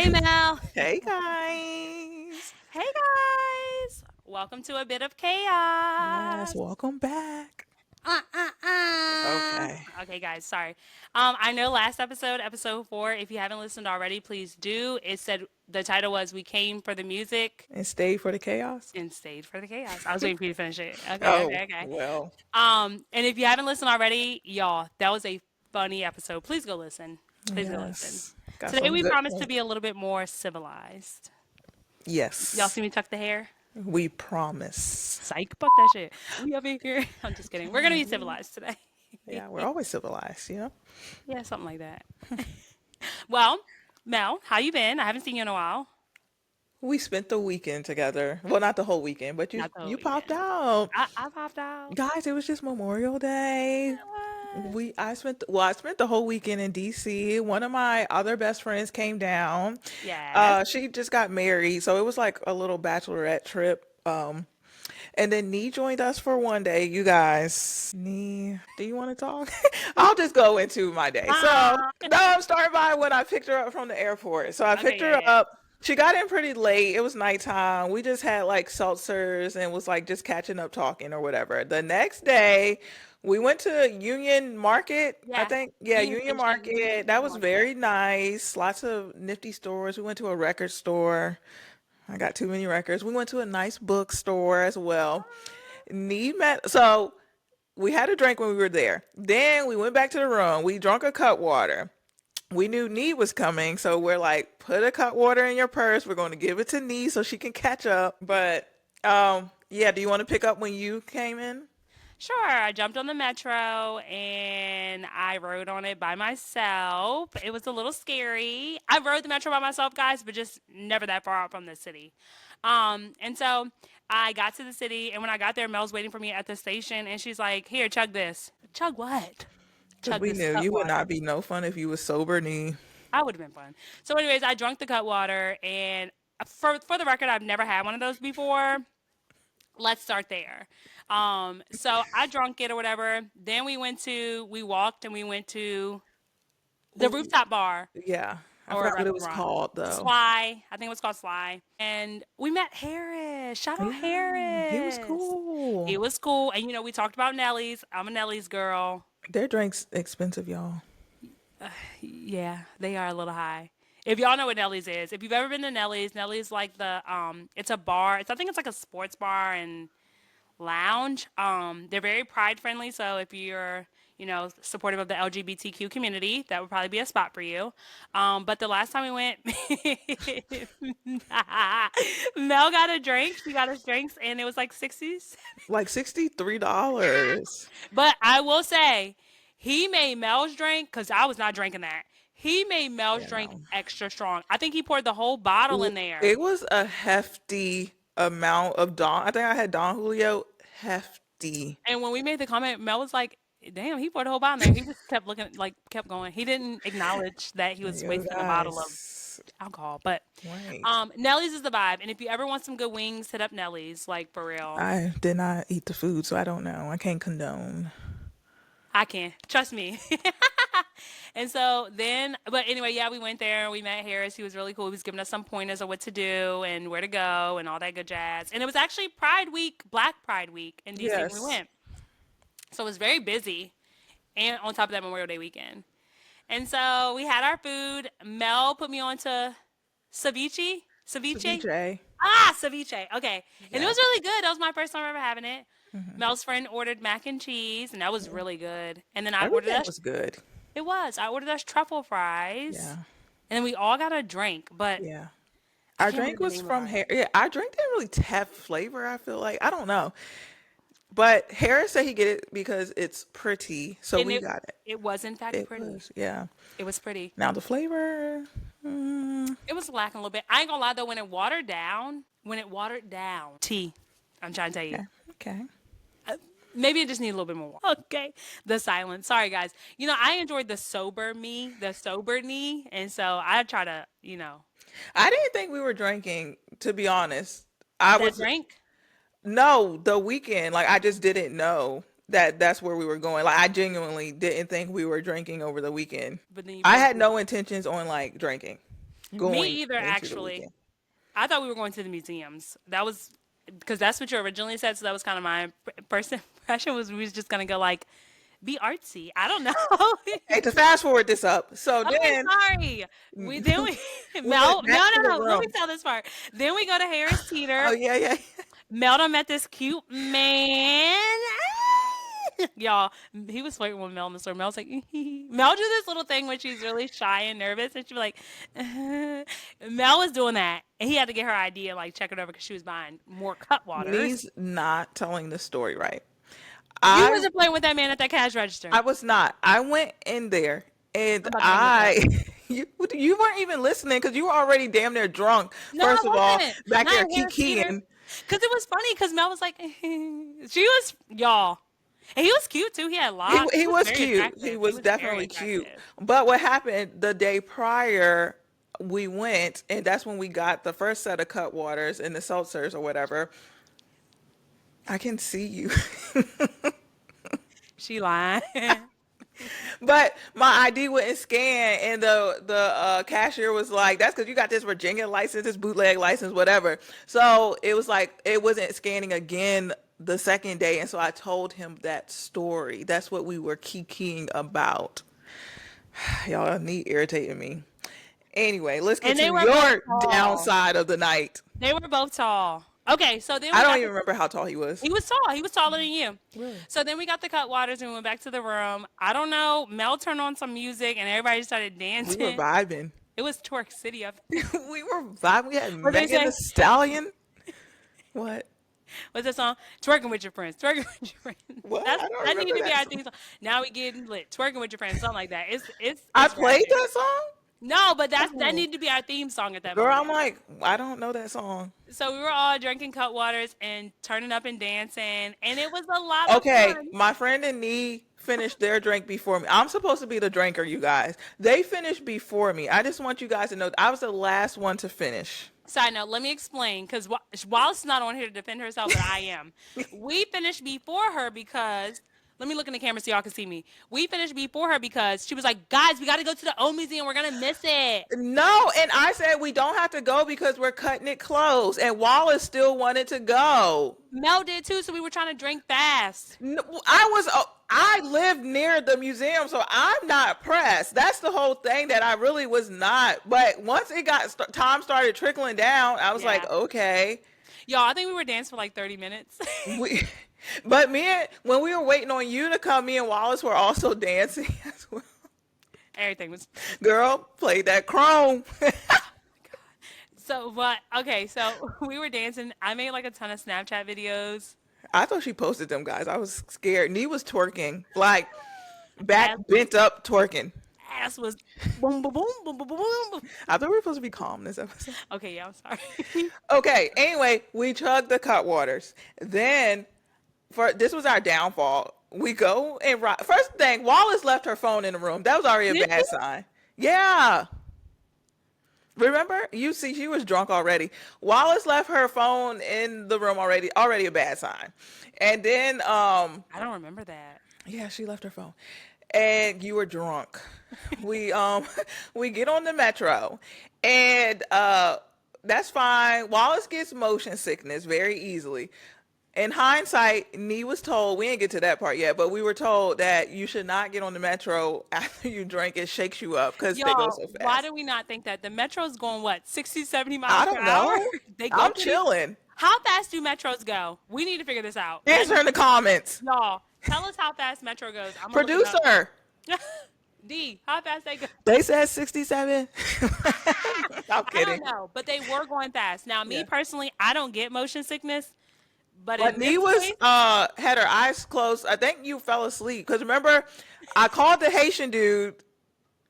Hey Mel. Hey guys. Hey guys. Welcome to a bit of Yes, chaos. welcome back. Uh, uh, uh. Okay. Okay, guys, sorry. I know last episode, episode 4, if you haven't listened already, please do. It said the title was We Came for the Music And stay for the chaos. and Stayed for the Chaos. I was waiting for you to finish it. Okay, Oh, okay, okay. well. And if you haven't listened already, y'all, that was a funny episode. Please go listen. Please go listen. Yes. Got Today some we good promise to be a points. little bit more civilized. Y'all Yes. see me tuck the hair? We promise. Psych, fuck that shit. We up in here. I'm just kidding. We're gonna be Okay. civilized today. Yeah, we're always civilized. Yeah, something like that. Well, Mel, how you been? I haven't seen you in a while. We spent the weekend together. Well, not the whole weekend, but you Not the whole you popped weekend. out. I popped out. Guys, it was just Memorial Day. It was. I spent the whole weekend in DC. One of my other best friends came down. Yes. She just got married, so it was like a little bachelorette trip. And then Nee joined us for one day. You guys, Nee, do you want to talk? I'll just go into my day. So, Uh, no, I'm starting by when I picked her up from the airport. So I okay, picked yeah, her yeah. up. She got in pretty late. It was nighttime. We just had like seltzers and was like just catching up talking or whatever. The next day, we went to Union Market, I Yes. think. Yeah, Union Union Station, Market. That was Market. very nice. Lots of nifty stores. We went to a record store. I got too many records. We went to a nice bookstore as well. So we had a drink when we were there. Then we went back to the room. We drank a cut water. We knew Nee was coming, so we're like, put a cut water in your purse. We're going to give it to Nee so she can catch up. But yeah, do you want to pick up when you came in? Sure, I jumped on the metro and I rode on it by myself. It was a little scary. I rode the metro by myself, guys, but just never that far out from the city. And so I got to the city, and when I got there, Mel's waiting for me at the station, and she's like, "Here, chug this." Chug what? Because Chug we this knew cut you would not water. be no fun if you was sober, Nee. I would have been fun. So, anyways, I drank the cut water, and for the record, I've never had one of those before. Let's start there. So I drunk it or whatever. Then we walked and we went to the Ooh, rooftop bar yeah, I or a forgot what it was restaurant. called though. Sly. I think it was called Sly. And we met Harris. Shout out Yeah, he was Harris. He cool. was cool. And we talked about Nellie's. I'm a Nellie's girl. Their drinks expensive, y'all. Yeah, they are a little high. If y'all know what Nellie's is, if you've ever been to Nellie's, Nellie's like it's a bar. I think it's like a sports bar and lounge. They're very pride friendly, so if you're supportive of the LGBTQ community, that would probably be a spot for you. But the last time we went, Mel got a drink. She got us drinks, and it was like 60s. Like $63. But I will say, he made Mel's drink because I was not drinking that. He made Mel's Yeah. drink extra strong. I think he poured the whole bottle in there. It was a hefty amount of Don. I think I had Don Julio. Hefty. And when we made the comment, Mel was like, "Damn, he poured the whole bottle in there." He just kept looking, like kept going. He didn't acknowledge that he was Yo, wasting a bottle of guys. alcohol. But Wait. Nellie's is the vibe. And if you ever want some good wings, hit up Nellie's. Like for real, I did not eat the food, so I don't know. I can't condone. I can trust me. And so then, but anyway, yeah, we went there. We met Harris. He was really cool. He was giving us some pointers of what to do and where to go and all that good jazz. And it was actually Pride Week, Black Pride Week in DC when we Yes. went. So it was very busy. And on top of that, Memorial Day weekend. And so we had our food. Mel put me on to ceviche. Ceviche? Ceviche. Ceviche. Okay. And it Yeah. was really good. That was my first time ever having it. Mel's friend ordered mac and cheese, and that was Yeah. really good. And then I ordered Everything us, was good. it was, I ordered us truffle fries. Yeah. And then we all got a drink, but Yeah. I Our can't drink remember the was name of from ours. Harris. Yeah, our drink didn't really have flavor, I feel like. I don't know. But Harris said he get it because it's pretty, so And we got it. it was, in fact, It pretty. was, yeah. It was pretty. Now the flavor, mm, It was lacking a little bit. I ain't gonna lie though, when it watered down, tea. I'm trying to tell you. okay, okay. Maybe it just needs a little bit more. Okay. The silence. Sorry, guys. I enjoyed the sober me. And so I try to. I didn't think we were drinking, to be honest. I That was drink. no the weekend. Like I just didn't know that that's where we were going. Like I genuinely didn't think we were drinking over the weekend. But then you I pulled had through. no intentions on like drinking. Me going either, into the actually. weekend. I thought we were going to the museums. That was because that's what you originally said. So that was kind of my first impression was we was just gonna go like be artsy. I don't know. Hey, to fast forward this up. So Okay, then sorry. We then we we went Mel. No, back to no, the no. Let me room. tell this part. Then we go to Harris Oh Teeter. yeah, yeah. Mel done met this cute man. Y'all, he was flirting with Mel in the store. Mel's like, Mel do this little thing when she's really shy and nervous, and she'd be like, Mel was doing that, and he had to get her ID and like check it over because she was buying more cut waters. Nee's not telling the story right. You I wasn't playing with that man at that cash register. I was not. I went in there and I'm about to hang this up. you weren't even listening because you were already damn near drunk. No, I First of all, wasn't. back Not there at Harris Teeter. kikiing. Cause it was funny. Cause Mel was like, she was y'all, and he was cute too. He had locks. He He was was very cute. He attractive. He was was very definitely cute. attractive. But what happened the day prior, we went, and that's when we got the first set of cut waters and the seltzers or whatever. I can see you. She lying. But my ID wouldn't scan, and the cashier was like, "That's because you got this Virginia license, this bootleg license, whatever." So it was like it wasn't scanning again the second day, and so I told him that story. That's what we were kikiing about. Y'all need irritating me. Anyway, let's get And they to were both your tall. downside of the night. They were both tall. Okay, so then I we don't got even the. remember how tall he was. He was tall. He was taller than you. Really? So then we got the cut waters and we went back to the room. I don't know. Mel turned on some music and everybody started We were dancing. vibing. It was Twerk City up there. We were vibing. We had What they Megan the say? Stallion. What? What's that song? Twerking with your friends. Twerking with your friends. What? That's I don't that need remember to be that our song. theme song. Now we getting lit. Twerking with your friends. Something like that. I It's played ratchet. that song. No, but that Oh. need to be our theme song at that Girl, I'm moment. like, I don't know that song. So we were all drinking cut waters and turning up and dancing, and it was a lot of Okay, fun. my friend and Nee finished their drink before me. I'm supposed to be the drinker, you guys. They finished before me. I just want you guys to know I was the last one to finish. Side note, let me explain because Wallace is not on here to defend herself, but I am. We finished before her because, let me look in the camera so y'all can see me. We finished before her because she was like, guys, we got to go to the old museum. We're going to miss it. No, and I said we don't have to go because we're cutting it close. And Wallace still wanted to go. Mel did too, so we were trying to drink fast. I live near the museum, so I'm not pressed. That's the whole thing that I really was not. But once it got time started trickling down, I was Yeah. like, okay. Y'all, I think we were dancing for like 30 minutes. We, but when we were waiting on you to come, me and Wallace were also dancing as well. Everything was. Girl, played that chrome. So, but, okay, so we were dancing. I made like a ton of Snapchat videos. I thought she posted them, guys. I was scared. Nee was twerking, like back Ass was, bent up twerking. ass was boom, boom, boom, boom, boom, boom, boom. I thought we were supposed to be calm this episode. Okay, yeah, I'm sorry. Okay, anyway, we chugged the cut waters. Then, for this was our downfall. We go and first thing, Wallace left her phone in the room. That was already a Did you? bad sign. Yeah. Remember? You see, she was drunk already. Wallace left her phone in the room already. Already a bad sign. And then, I don't remember that. yeah, she left her phone. And you were drunk. We we get on the metro, and that's fine. Wallace gets motion sickness very easily. In hindsight, Nee was told, we didn't get to that part yet, but we were told that you should not get on the metro after you drink. It shakes you up because they go Y'all, so why fast. do we not think that? The metro's going what, 60, 70 I miles per don't hour? know. They go I'm pretty. chilling. How fast do metros go? We need to figure this out. Answer in the comments. Y'all, tell us how fast metro goes. I'm gonna look it up. Producer, D, how fast they go? they said 67. I'm I don't kidding. know, but they were going fast. Now, me Yeah. personally, I don't get motion sickness, but But in this Nee was case, had her eyes closed. I think you fell asleep because remember, I called the Haitian dude.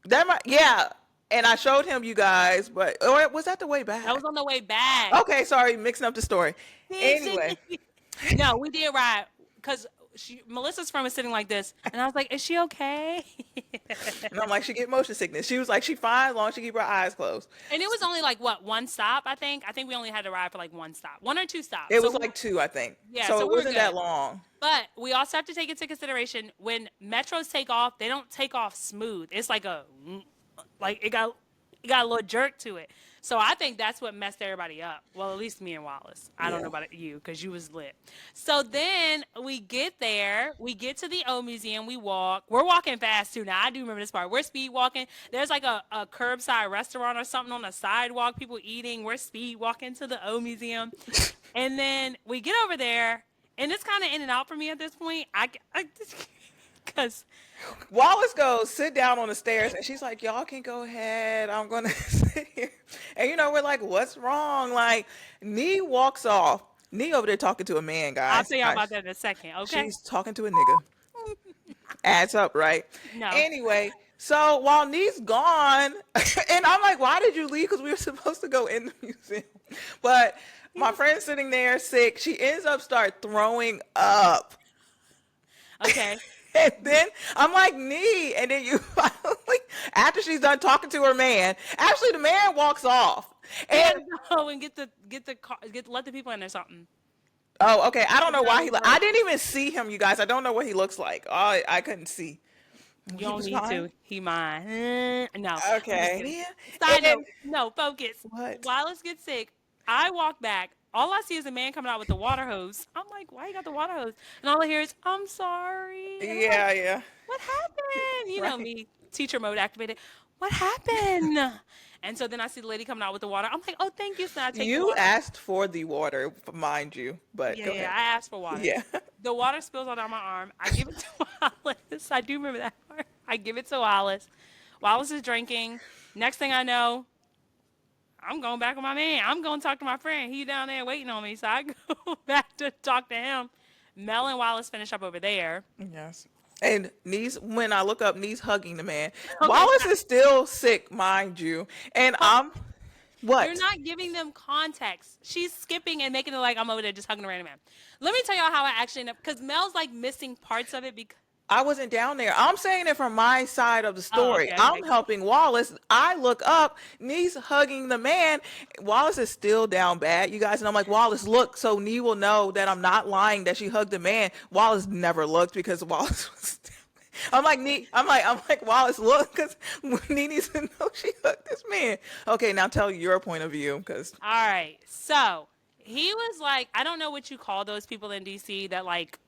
That might yeah, and I showed him you guys, but or was that the way that back? was on the way back. Okay, sorry, mixing up the story. Anyway, No, we did ride because Melissa's friend was sitting like this, and I was like, "Is she okay?" and I'm like, she get motion sickness. She was like, she fine as long as she keep her eyes closed. And it was only like what, one stop, I think. I think we only had to ride for like one stop, one or two stops. It So was like two, I think. yeah, So so it we were wasn't that good. long. But we also have to take into consideration when metros take off, they don't take off smooth. It's like a like it got It got a little jerk to it. So I think that's what messed everybody up. Well, at least me and Wallace. I don't know Yeah. about you because you was lit. So then we get there. We get to the O Museum. We walk. We're walking fast too. Now I do remember this part. We're speed walking. There's like a curbside restaurant or something on the sidewalk. People eating. We're speed walking to the O Museum, and then we get over there, and it's kind of in and out for me at this point. Because Wallace goes, sit down on the stairs, and she's like, y'all can go ahead. I'm gonna sit here. And we're like, what's wrong? Like, Nee walks off. Nee over there talking to a man, I'll guys. tell y'all about Guys, that in a second. Okay? she's talking to a nigga. Adds up, right? No. Anyway, so while Nee's gone, and I'm like, why did you leave? Because we were supposed to go in the museum. But my friend's sitting there sick. She ends up start throwing up. Okay. And then I'm like, Nee. And then you finally, after she's done talking to her man, actually the man walks off. He had And to go and get the car, let the people in or something. oh, okay. I don't know Girl why was I late. didn't even see him, you guys. I don't know what he looks like. Oh, I couldn't see. You He don't was need fine. to. He mine. No, I'm just Okay. kidding. Yeah. Side And note, no, focus. what? Wallace gets sick. I walk back. All I see is a man coming out with the water hose. I'm like, why you got the water hose? And all I hear is, I'm sorry. And I'm like, Yeah, yeah. what happened? You know Right. me, teacher mode activated. What happened? And so then I see the lady coming out with the water. I'm like, oh, thank you. So I take the You water. asked for the water, mind you, but Yeah, go yeah. ahead. I asked for water. Yeah. The water spills all down my arm. I give it to Wallace. I do remember that part. I give it to Wallace. Wallace is drinking. Next thing I know, I'm going back with my man. I'm going to talk to my friend. He down there waiting on me. So I go back to talk to him. Mel and Wallace finish up over there. Yes. And Nee's, when I look up, Nee's hugging the man. Okay, Wallace stop. is still sick, mind you. And But I'm, you're what? not giving them context. She's skipping and making it like I'm over there just hugging a random man. Let me tell y'all how I actually end up, because Mel's like missing parts of it because. I wasn't down there. I'm saying it from my side of the Oh, story. okay, I'm okay, go. helping Wallace. I look up, Nee's hugging the man. Wallace is still down bad, you guys. And I'm like, Wallace, look, so Nee will know that I'm not lying that she hugged the man. Wallace never looked because Wallace was down. I'm like, Nee, I'm like, Wallace, look, because Nee needs to know she hugged this man. Okay, now tell your point of view, because All right. So he was like, I don't know what you call those people in DC that like,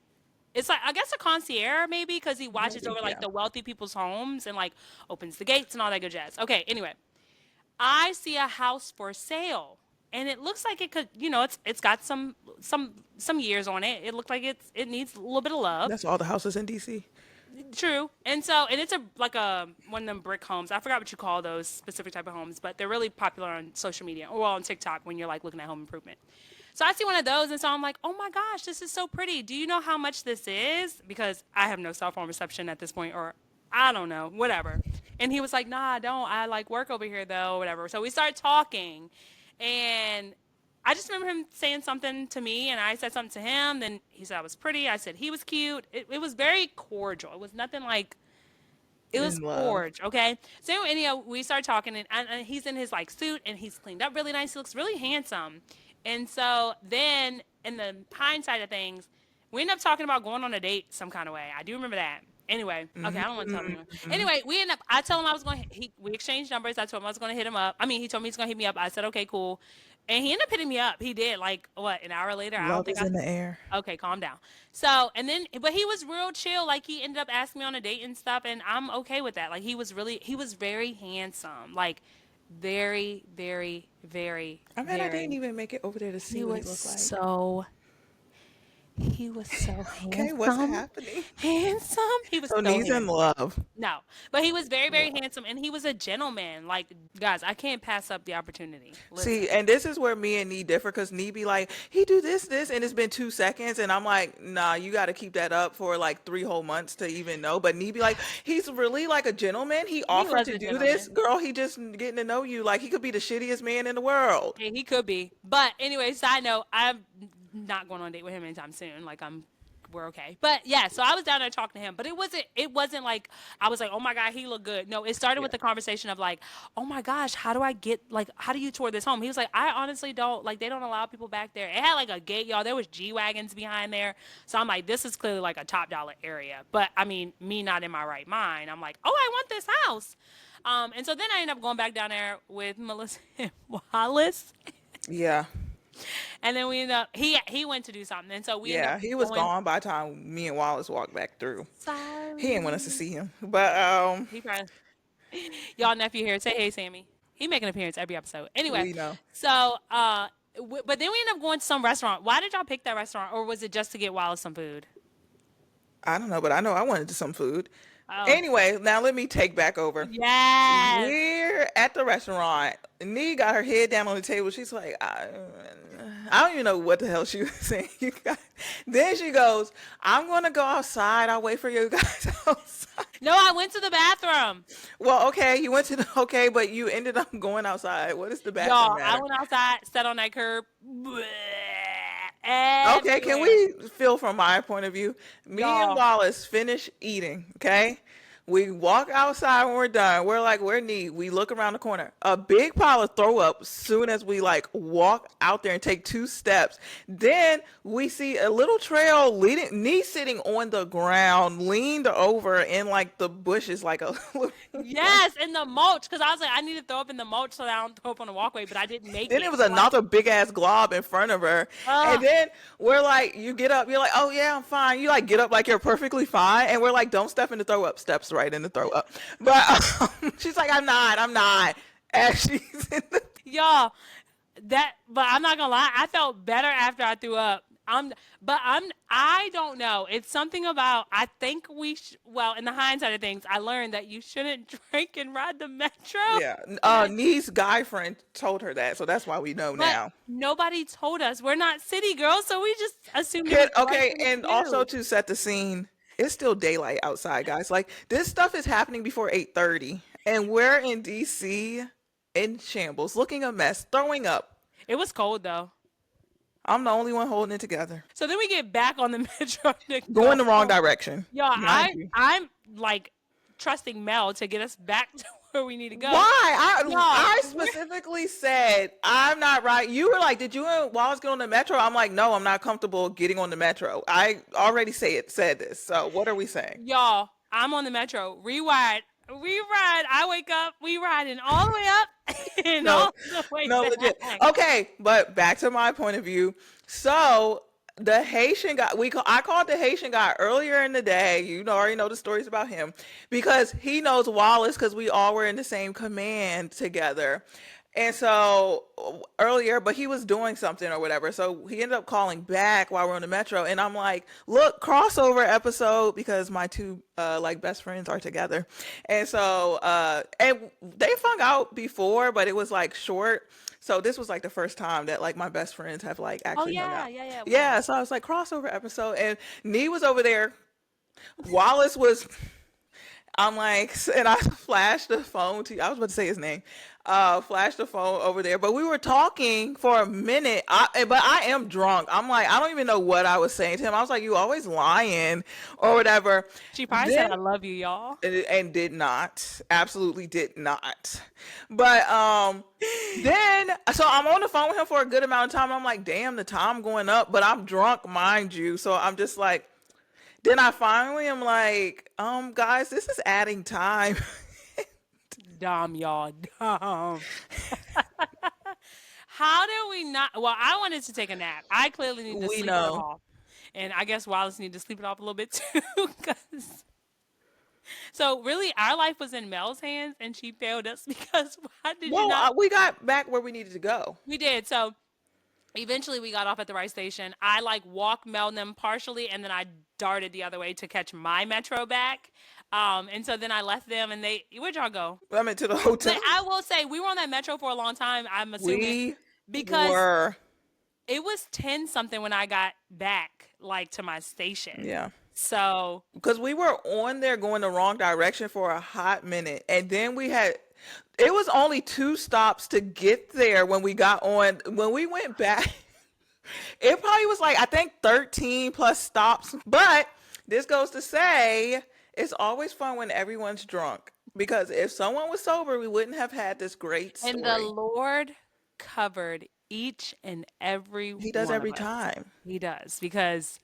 it's like, I guess a concierge maybe because he watches maybe, over like yeah. the wealthy people's homes and like opens the gates and all that good jazz. Okay. Anyway, I see a house for sale. And it looks like it could, it's got some years on it. It looked like it needs a little bit of love. That's all the houses in DC. True. And it's a like a one of them brick homes. I forgot what you call those specific type of homes, but they're really popular on social media or on TikTok when you're like looking at home improvement. So I see one of those and so I'm like, "Oh my gosh, this is so pretty. Do you know how much this is?" Because I have no cell phone reception at this point or I don't know, whatever. And he was like, "Nah, I don't. I like work over here though, whatever." So we start talking and I just remember him saying something to me, and I said something to him. Then he said I was pretty. I said he was cute. It was very cordial. It was nothing like it was In love. cordial. Okay. So anyhow, we started talking, and he's in his like suit, and he's cleaned up really nice. He looks really handsome. And so then, in the hindsight of things, we ended up talking about going on a date some kind of way. I do remember that. Anyway, okay, I don't want to tell anyone. Anyway, we end up. I told him I was going. We exchanged numbers. I told him I was going to hit him up. I mean, he told me he's going to hit me up. I said, okay, cool. And he ended up hitting me up. He did. Like what? An hour later. I don't Love think is I. in the air. Okay, calm down. So and then, but he was real chill. Like he ended up asking me on a date and stuff, and I'm okay with that. Like he was very handsome. Like very, very, very, I mean, I didn't very. even make it over there to He see what he was looked like. so he was so Okay, what's handsome. happening? Handsome. He was So so Nee's in handsome. love. No, but he was very, very handsome, and he was a gentleman. Like, guys, I can't pass up the opportunity. Listen, See, and this is where me and Nee differ because Nee be like, he do this, and it's been 2 seconds, and I'm like, nah, you got to keep that up for like 3 whole months to even know. But Nee be like, he's really like a gentleman. He he offered was to a do this, gentleman. girl. He just getting to know you. Like he could be the shittiest man in the world. Yeah, he could be. But anyway, side note, I'm not going on a date with him anytime soon. Like, we're okay. But yeah, so I was down there talking to him, but it wasn't like I was like, oh my god, he looked good. No, it started with Yeah. the conversation of like, oh my gosh, how do you tour this home? He was like, I honestly don't like they don't allow people back there. It had like a gate, y'all. There was G wagons behind there, so I'm like, this is clearly like a top dollar area. But I mean, me not in my right mind, I'm like, oh, I want this house. And so then I ended up going back down there with Melissa and Wallace. Yeah. And then we ended up he went to do something. And so we ended up Yeah, he was going. gone by the time me and Wallace walked back through. He didn't want us to Sorry. see him. But He probably y'all nephew here. Say hey, Sammy. He make an appearance every episode. Anyway, we know. so but then we ended up going to some restaurant. Why did y'all pick that restaurant, or was it just to get Wallace some food? I don't know, but I know I wanted some food. Oh, Anyway, now let me take back over. yes. We're at the restaurant. Nee got her head down on the table. She's like, I don't even know what the hell she was saying. Then she goes, I'm going to go outside. I'll wait for you guys outside. No, I went to the bathroom. Well, okay, you went to the, okay, but you ended up going outside. What does the bathroom Y'all, I matter? went outside, sat on that curb. Bleh, Okay, can everywhere. we feel from my point of view? Me and Y'all, Wallace finish eating, okay? We walk outside when we're done. We're like, we're neat. We look around the corner. A big pile of throw up soon as we like walk out there and take 2 steps. Then we see a little trail leading, knee sitting on the ground, leaned over in like the bushes, like a like. yes, in the mulch. Because I was like, I need to throw up in the mulch so that I don't throw up on the walkway, but I didn't make Then it it. was So I, another big ass glob in front of her. And uh, then we're like, you get up, you're like, oh yeah, I'm fine. You like get up like you're perfectly fine. And we're like, don't step in the throw up. Steps right in the throw up. But she's like, I'm not. As she's in the. y'all, but I'm not gonna lie, I felt better after I threw up. I don't know. It's something about, I think well, in the hindsight of things, I learned that you shouldn't drink and ride the metro. Yeah. And I, Nee's guy friend told her that. So that's why we know but now. nobody told us. We're not city girls, so we just assumed it was the right Okay. thing to And also do. to set the scene, it's still daylight outside, guys. Like this stuff is happening before 8:30. And we're in DC in shambles, looking a mess, throwing up. It was cold though. I'm the only one holding it together. So then we get back on the metro to go Going the wrong home. direction, Y'all, mind you. I'm like trusting Mel to get us back to where we need to go. Why? I Y'all, specifically said I'm not right. You were like, "Did you and Wallace get on the metro?" I'm like, "No, I'm not comfortable getting on the metro." I already said this. So what are we saying? y'all, I'm on the metro. Rewind. We ride. I wake up. We riding all the way up and No, all the way no, legit. back. Okay, but back to my point of view. So the Haitian guy, I called the Haitian guy earlier in the day. You know, already know the stories about him because he knows Wallace because we all were in the same command together. And so earlier, but he was doing something or whatever. So he ended up calling back while we're on the metro. And I'm like, look, crossover episode because my two like best friends are together. And so and they've hung out before, but it was like short. So this was like the first time that like my best friends have like Oh actually hung yeah, out. yeah, yeah. It was. Yeah, so I was like crossover episode and Nee was over there. Wallace was I'm like, and I flashed the phone to you. I was about to say his name. Flashed the phone over there, but we were talking for a minute. But I am drunk. I'm like, I don't even know what I was saying to him. I was like, you always lying or whatever. She probably said, Then "I love you, y'all." and did not, absolutely did not. But then so I'm on the phone with him for a good amount of time. I'm like, damn, the time going up, but I'm drunk, mind you. So I'm just like. Then I finally am like, guys, this is adding time. Dumb, y'all. Dumb. How did we not? Well, I wanted to take a nap. I clearly need to We sleep it know. off. And I guess Wallace need to sleep it off a little bit too. 'Cause really, our life was in Mel's hands, and she failed us because why did you Well, not? we got back where we needed to go. We did. So eventually, we got off at the right station. I like walked Mel and them partially, and then I darted the other way to catch my metro back. And so then I left them, and where'd y'all go? I mean, to the But hotel. I will say we were on that metro for a long time. I'm assuming We because were, it was 10 something when I got back, like to my station. yeah. So Because we were on there going the wrong direction for a hot minute. And then it was only 2 stops to get there when we got on. When we went back, it probably was like, I think 13 plus stops. But this goes to say, it's always fun when everyone's drunk. Because if someone was sober, we wouldn't have had this great and the story. Lord covered each and every He does one of every us. time. He does because,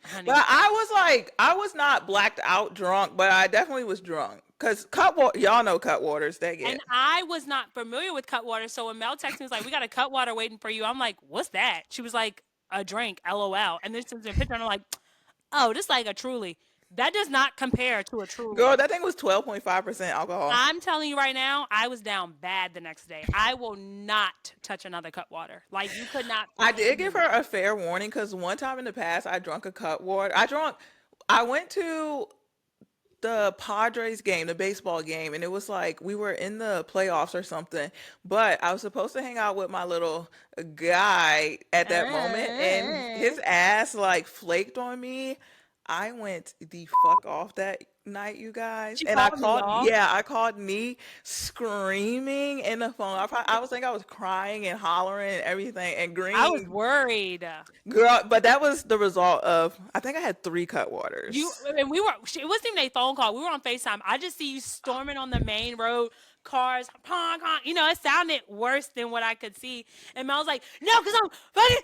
But honey, I was like, I was not blacked out drunk, but I definitely was drunk. Cause cut water, y'all know cut waters. They And get. I was not familiar with Cutwater. So when Mel texted me, was like, we got a Cutwater waiting for you. I'm like, what's that? She was like, a drink, LOL. And then sends me a picture, and I'm like, oh, this like a Truly. That does not compare to a Girl, Truly. that thing was 12.5% alcohol. I'm telling you right now, I was down bad the next day. I will not touch another Cutwater. Like, you could not I fool did give me. her a fair warning because one time in the past I drunk a cut water. I went to the Padres game, the baseball game, and it was like we were in the playoffs or something. But I was supposed to hang out with my little guy at that moment, and his ass like flaked on me. I went the fuck off that night, you guys. She And I called me, called, y'all. yeah, I called Nee screaming in the phone. I was thinking I was crying and hollering and everything. And I was Green, worried. girl, but that was the result of, I think I had three cut You waters. and we were. It wasn't even a phone call. We were on Facetime. I just see you storming on the main road, cars, honk, honk. You know, it sounded worse than what I could see. And Mel was like, "No, because I'm fucking."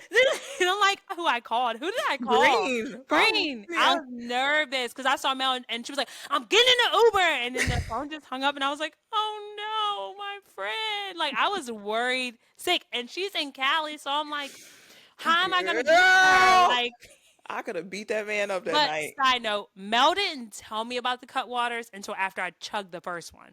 And I'm like, "Who I called? Who did I call?" Green, probably, Green. I yeah. was nervous because I saw Mel, and she was like, "I'm getting in the Uber," and then the phone just hung up, and I was like, "Oh no, my friend!" Like I was worried, sick, and she's in Cali, so I'm like, "How am I gonna get her?" Girl, Like. I could have beat that man up that But night. side note, Mel didn't tell me about the Cutwaters until after I chugged the first one.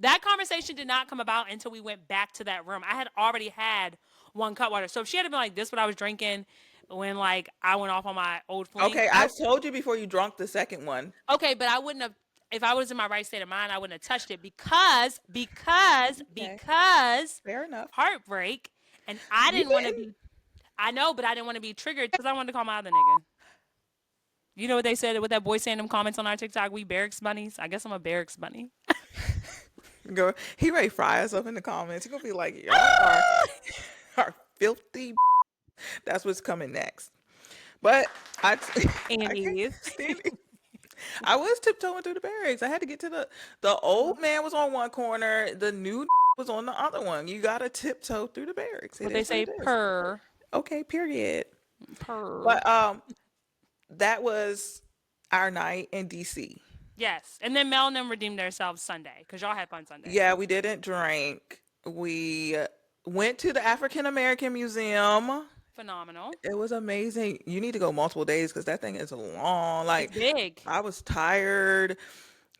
That conversation did not come about until we went back to that room. I had already had one Cutwater. So if she had been like, this what I was drinking when like I went off on my old fling, Okay, I told you before you drunk the second one. okay, but I wouldn't have if I was in my right state of mind, I wouldn't have touched it Okay, because fair enough. heartbreak. And I You didn't want to didn't. be I know, but I didn't want to be triggered because I wanted to call my other nigga. You know what they said with that boy saying them comments on our TikTok? We barracks bunnies. I guess I'm a barracks bunny. Girl, he ready to fry us up in the comments. He gonna be like, y'all are filthy. That's what's coming next. But I, I can't Andy's. stand it. I was tiptoeing through the barracks. I had to get to the old man was on one corner, the new was on the other one. You gotta tiptoe through the barracks. It What they is what say, it is. purr, Okay, period. purr. But that was our night in DC. Yes. And then Mel and them redeemed themselves Sunday because y'all had fun Sunday. Yeah, we didn't drink. We went to the African American Museum. Phenomenal. It was amazing. You need to go multiple days because that thing is long. It's Like big. I was tired,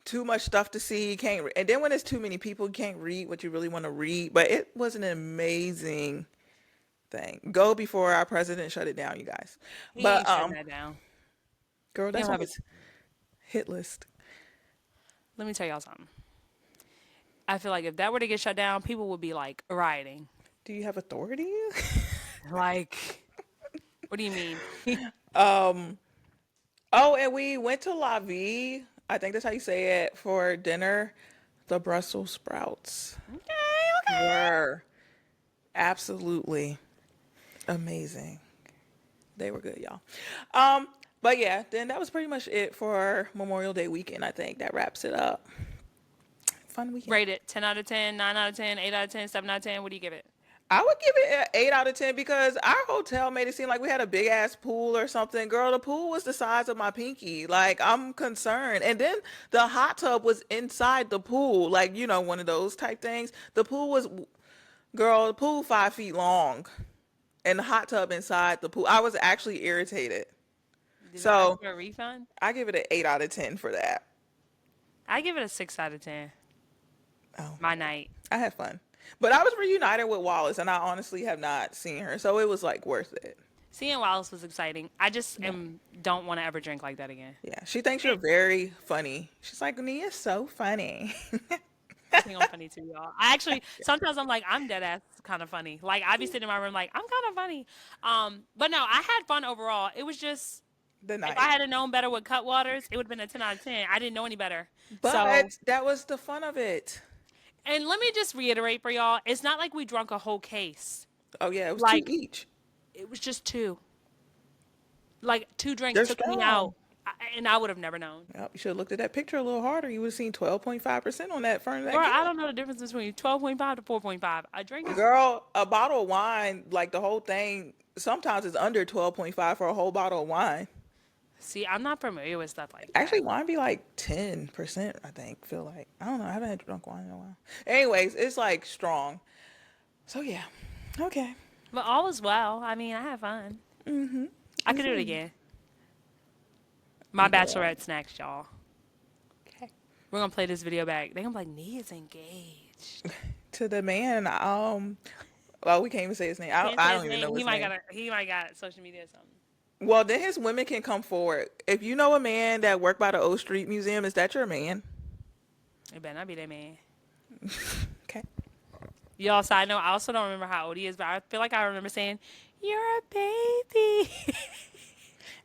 too much stuff to see. Can't and then when there's too many people, you can't read what you really want to read. But it was an amazing thing. Go before our president shut it down, you guys. He But ain't shutting that down. girl, He that's don't on have a. his hit list. Let me tell y'all something. I feel like if that were to get shut down, people would be like rioting. Do you have authority? Like, what do you mean? Oh, and we went to La Vie. I think that's how you say it for dinner. The Brussels sprouts Okay, okay. were absolutely amazing. They were good, y'all. But yeah, then that was pretty much it for Memorial Day weekend. I think that wraps it up. Fun weekend. Rate it 10 out of 10, 9 out of 10, 8 out of 10, 7 out of 10. What do you give it? I would give it an 8 out of 10 because our hotel made it seem like we had a big ass pool or something. Girl, the pool was the size of my pinky. Like, I'm concerned. And then the hot tub was inside the pool, like, one of those type things. The pool was, girl, the pool 5 feet long and the hot tub inside the pool. I was actually irritated. Did I ask So for a refund? I give it an 8 out of 10 for that. I give it a 6 out of 10. Oh, My night. I had fun. But I was reunited with Wallace and I honestly have not seen her. So it was like worth it. Seeing Wallace was exciting. I just don't want to ever drink like that again. Yeah, she thinks you're very funny. She's like, Nia is so funny. I think I'm funny too, y'all. I actually sometimes I'm like I'm dead ass kind of funny. Like I be sitting in my room like I'm kind of funny. But no, I had fun overall. It was just The if I night. had known better with Cutwaters, it would have been a 10 out of 10. I didn't know any better. So, But that was the fun of it. and let me just reiterate for y'all, it's not like we drunk a whole case. Oh yeah, it was two Like each. it was just two. Like two drinks They're took me out, strong. and I would have never known. Yep, you should have looked at that picture a little harder. You would have seen 12.5% on that front of that Girl, I can. don't know the difference between 12.5 to 4.5. A drink is Girl, a bottle of wine, like the whole thing, sometimes it's under 12.5 for a whole bottle of wine. See, I'm not familiar with stuff like Actually, that. wine be like 10%, I think. Feel like. I don't know. I haven't had drunk wine in a while. Anyways, it's like strong. So yeah. Okay. But all is well. I mean, I had fun. I could It's do it like, again. My you know what? bachelorette snacks, y'all. Okay. We're gonna play this video back. They gonna be like, Nee is engaged. To the man, well, we can't even say his name. Can't I say don't his even name. know his name. He might got social media or something. Well, then his women can come forward. If you know a man that worked by the O Street Museum, is that your man? It better not be that man. Okay. Y'all, side note, I also don't remember how old he is, but I feel like I remember saying, "You're a baby."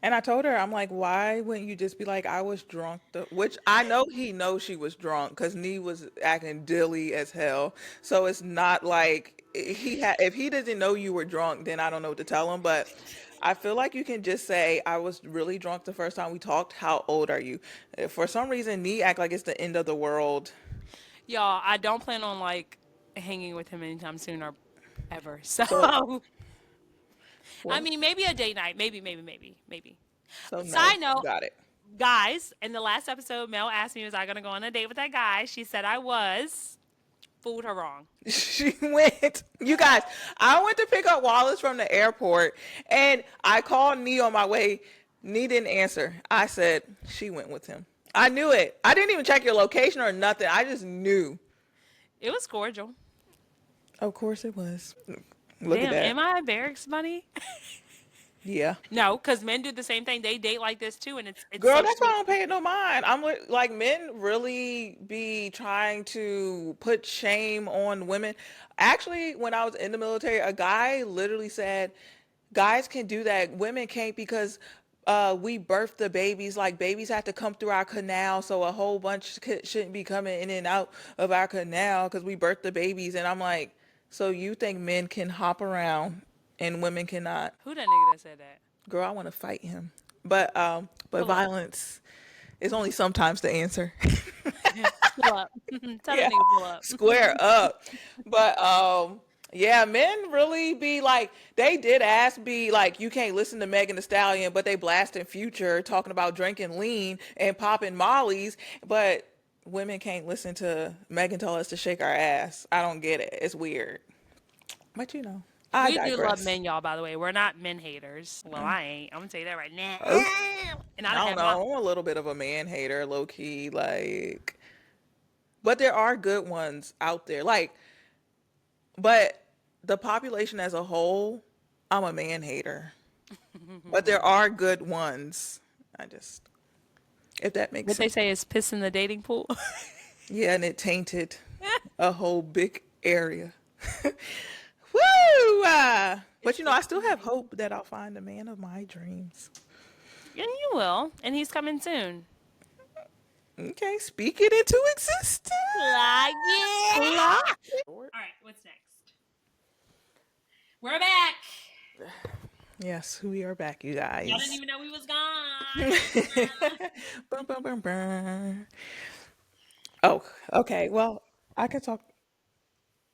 And I told her, I'm like, why wouldn't you just be like, I was drunk? Which I know he knows she was drunk because Nee was acting dilly as hell. So it's not like if he doesn't know you were drunk, then I don't know what to tell him. But I feel like you can just say, I was really drunk the first time we talked. How old are you? For some reason, Nee act like it's the end of the world. Y'all, I don't plan on like hanging with him anytime soon or ever. So, So, I well, mean, maybe a date night. Maybe. so no, Side note, got it. guys, in the last episode, Mel asked me, was I going to go on a date with that guy? She said I was. Fooled her wrong. She went. You guys, I went to pick up Wallace from the airport and I called Nee on my way. Nee didn't answer. I said, she went with him. I knew it. I didn't even check your location or nothing. I just knew. It was cordial. Of course it was. Look at Damn, that. am I embarrassed, money? Yeah. No, because men do the same thing. They date like this too, and it's Girl, so that's why I sweet. don't pay it no mind. Like men really be trying to put shame on women. Actually, when I was in the military, a guy literally said, "Guys can do that. Women can't because we birth the babies. Like babies have to come through our canal, so a whole bunch shouldn't be coming in and out of our canal because we birth the babies." And I'm like, so you think men can hop around and women cannot? Who that nigga that said that? Girl, I want to fight him. But Pull up. violence is only sometimes the answer. Pull up. Tell that Yeah, nigga pull up. square up. But yeah, men really be like they did ask be like you can't listen to Megan Thee Stallion, but they blasting Future talking about drinking lean and popping mollies, but women can't listen to Megan tell us to shake our ass. I don't get it. It's weird. But I We do love digress. men, y'all, by the way. We're not men haters. Well, I ain't. I'm gonna tell you that right now. Oh, And I I done don't had my. know. I'm a little bit of a man hater, low key. Like, but there are good ones out there. Like, but the population as a whole, I'm a man hater. But there are good ones. I just, if that makes What they sense. say is piss in the dating pool. Yeah, and it tainted a whole big area. Woo! It's But I still sticking. have hope that I'll find the man of my dreams. And you will. And he's coming soon. Okay, speak it into existence. Like Love yeah. it. All right, what's next? We're back. Yes, we are back, you Y'all didn't guys. even know we was gone. Bum, bum, bum, bum. Oh, okay. Well, I can talk.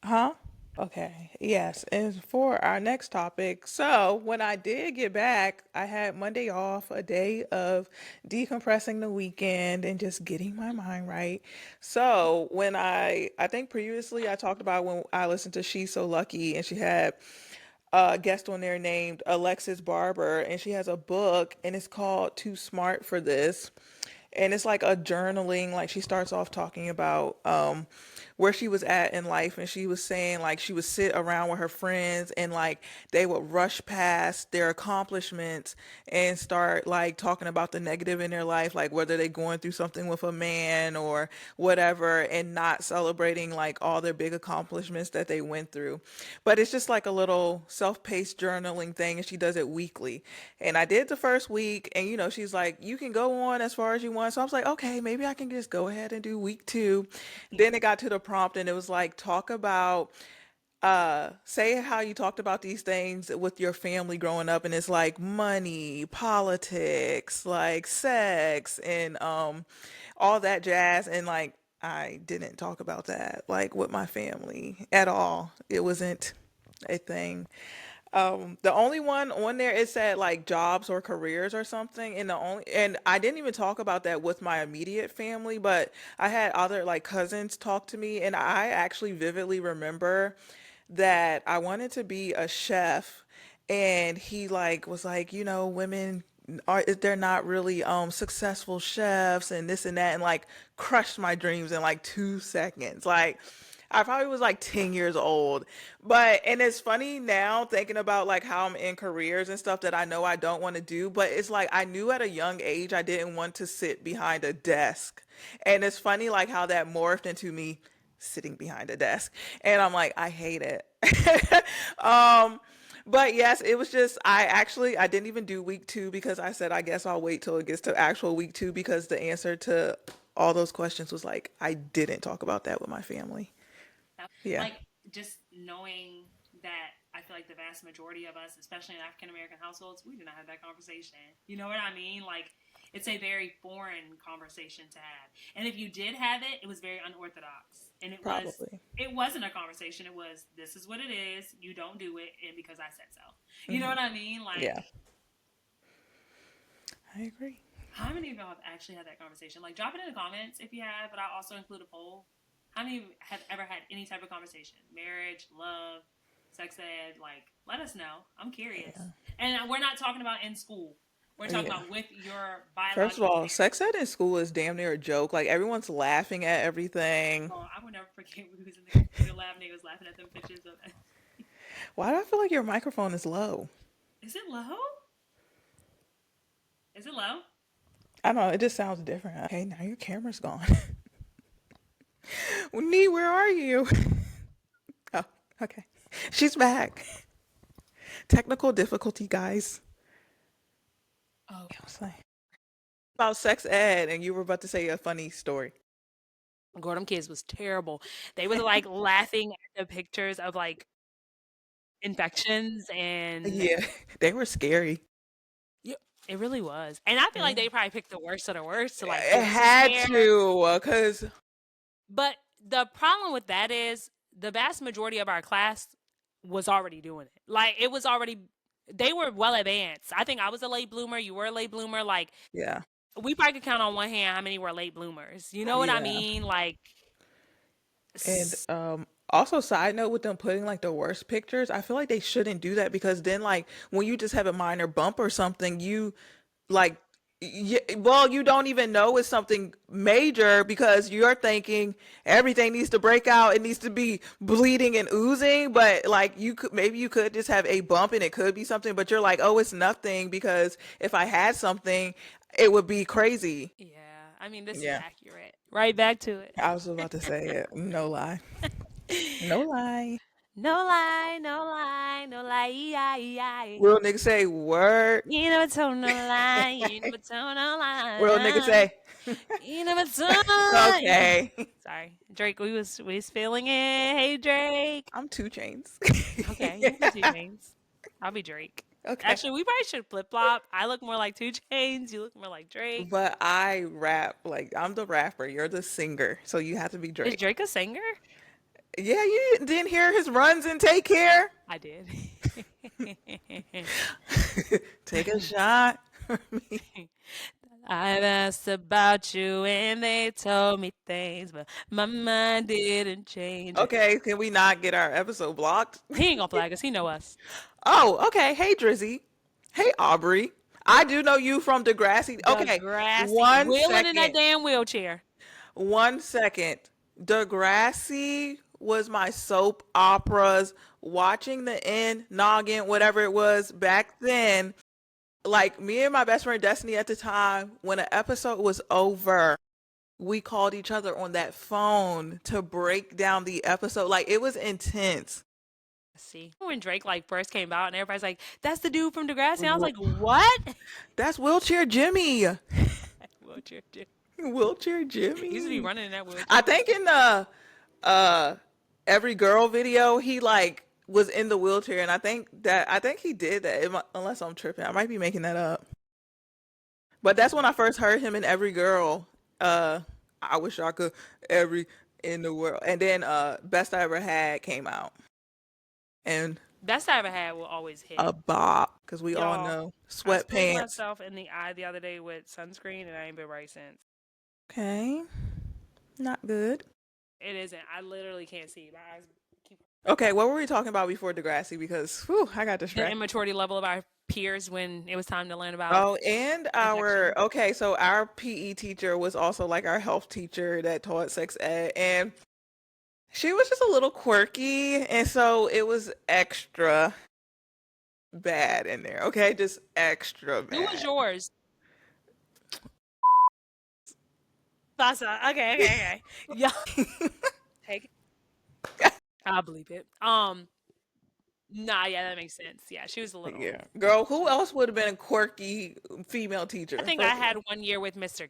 Huh? Okay. Yes. And for our next topic, so when I did get back, I had Monday off, a day of decompressing the weekend and just getting my mind right. So when I think previously I talked about when I listened to She's So Lucky and she had a guest on there named Alexis Barber, and she has a book, and it's called Too Smart for This. And it's like a journaling. Like she starts off talking about where she was at in life, and she was saying like she would sit around with her friends, and like they would rush past their accomplishments and start like talking about the negative in their life, like whether they're going through something with a man or whatever, and not celebrating like all their big accomplishments that they went through. But it's just like a little self-paced journaling thing, and she does it weekly. And I did the first week, and she's like, you can go on as far as you want. So I was like, okay, maybe I can just go ahead and do week two. Then it got to the prompt, and it was like, talk about say how you talked about these things with your family growing up, and it's like money, politics, like sex, and all that jazz. And like I didn't talk about that like with my family at all. It wasn't a thing. The only one on there, it said like jobs or careers or something, and I didn't even talk about that with my immediate family, but I had other like cousins talk to me, and I actually vividly remember that I wanted to be a chef, and he like was like, women are they're not really successful chefs and this and that, and like crushed my dreams in like 2 seconds. Like I probably was like 10 years old. And it's funny now thinking about like how I'm in careers and stuff that I know I don't want to do. But it's like I knew at a young age I didn't want to sit behind a desk. And it's funny like how that morphed into me sitting behind a desk. And I'm like, I hate it. um, but yes, it was just I didn't even do week 2 because I said I guess I'll wait till it gets to actual week 2, because the answer to all those questions was like I didn't talk about that with my family. Yeah, Like just knowing that I feel like the vast majority of us, especially in African American households, we do not have that conversation. You know what I mean? Like it's a very foreign conversation to have. And if you did have it, it was very unorthodox. And probably. it wasn't a conversation. It was this is what it is. You don't do it and because I said so. You know what I mean? Yeah, Like I agree. how many of y'all have actually had that conversation? Like drop it in the comments if you have, but I'll also include a poll. How many have ever had any type of conversation? Marriage, love, sex ed, like let us know. I'm curious. And we're not talking about in school. We're talking Yeah. about with your First of biological all, parents. sex ed in school is damn near a joke. Like everyone's laughing at everything. Oh, I will never forget we was in the computer lab and they was laughing at them pictures of Why do I feel like your microphone is low? Is it low? Is it low? I don't know. It just sounds different. Okay, now your camera's gone. Nee, where are you? Oh, okay. She's back. Technical difficulty, guys. Oh, I was like, about sex ed, and you were about to say a funny story. girl, them kids was terrible. They was like laughing at the pictures of like infections and Yeah, they were scary. yeah, it really was. And I feel like Yeah. they probably picked the worst of the worst to like It give us a had scare. to, cause But the problem with that is the vast majority of our class was already doing it. Like it was already they were well advanced. I think I was a late bloomer, you were a late bloomer. Like yeah, we probably could count on one hand how many were late bloomers. You know what I yeah. mean? Like And s- also side note with them putting like the worst pictures, I feel like they shouldn't do that, because then like when you just have a minor bump or something, you like well, you don't even know it's something major because you're thinking everything needs to break out, it needs to be bleeding and oozing, but like you could just have a bump and it could be something, but you're like, "Oh, it's nothing because if I had something, it would be crazy." yeah, I mean this is Yeah. accurate. Right back to it. I was about to say it. No lie. No lie. No lie, no lie, no lie. Real nigga say word. You never told no lie, you never told no Real nigga lie. say You never told no lie. okay. Sorry, Drake. We was feeling it. Hey, Drake. I'm 2 chains. Okay, you can be Two Chains. I'll be Drake. Okay. Actually, we probably should flip flop. I look more like Two Chains. You look more like Drake. But I rap, like I'm the rapper, you're the singer, so you have to be Is Drake. Drake a singer? Yeah, you didn't hear his runs and take care. I did. Take a shot for me. I've asked about you and they told me things, but my mind didn't change. Okay, can we not get our episode blocked? He ain't gonna flag us. He know us. Oh, okay. Hey, Drizzy. Hey, Aubrey. I do know you from Degrassi. The Okay, grassy one wheeling in that second. damn wheelchair. 1 second. Degrassi was my soap operas. Watching the end, noggin, whatever it was back then. Like me and my best friend Destiny at the time, when an episode was over, we called each other on that phone to break down the episode. Like it was intense. See, when Drake like first came out and everybody's like, "That's the dude from Degrassi," and I was like, "What?" That's Wheelchair Jimmy. Wheelchair dude. Wheelchair He used to be Jimmy. running in that I wheelchair. think in the uh every girl video, he like was in the wheelchair, and I think he did that. Unless I'm tripping, I might be making that up. But that's when I first heard him in Every Girl. Uh, I wish I could every in the world, and then Best I Ever Had came out, and Best I ever had will always hit. A bop, because we all Y'all, know I sprayed sweatpants. myself in the eye the other day with sunscreen and I ain't been right since. Okay, not good. It isn't. I literally can't see. My eyes keep Okay, what were we talking about before Degrassi? Because whew, I got the distracted. immaturity level of our peers when it was time to learn about Oh, and injection. so our PE teacher was also like our health teacher that taught sex ed, and she was just a little quirky, and so it was extra bad in there. Okay, just extra Who was bad. yours? Sasa. Okay, okay, okay. Yeah. Take it. I'll bleep it. Nah, yeah, that makes sense. Yeah, she was a little. Yeah, girl, who else would have been a quirky female I teacher? think I First of had all, 1 year with Mr.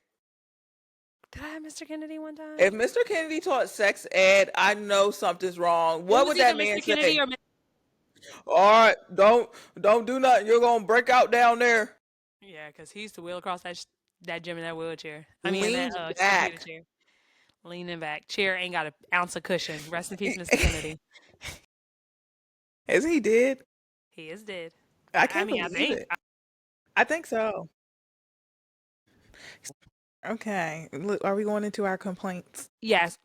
Did I have Mr. Kennedy one time? if Mr. Kennedy taught sex ed, I know something's wrong. It What was would either that man Mr. Kennedy say? or All right, don't do nothing. You're gonna break out down there. yeah, because he used to wheel across that gym in that wheelchair. I mean, in that Leans 2 seater back. chair, leaning back. Chair ain't got an ounce of cushion. Rest in peace, Mr. Kennedy. As he did. He is dead. I I can't mean, I believe think. it. I think so. Okay. Look, are we going into our complaints? Yes.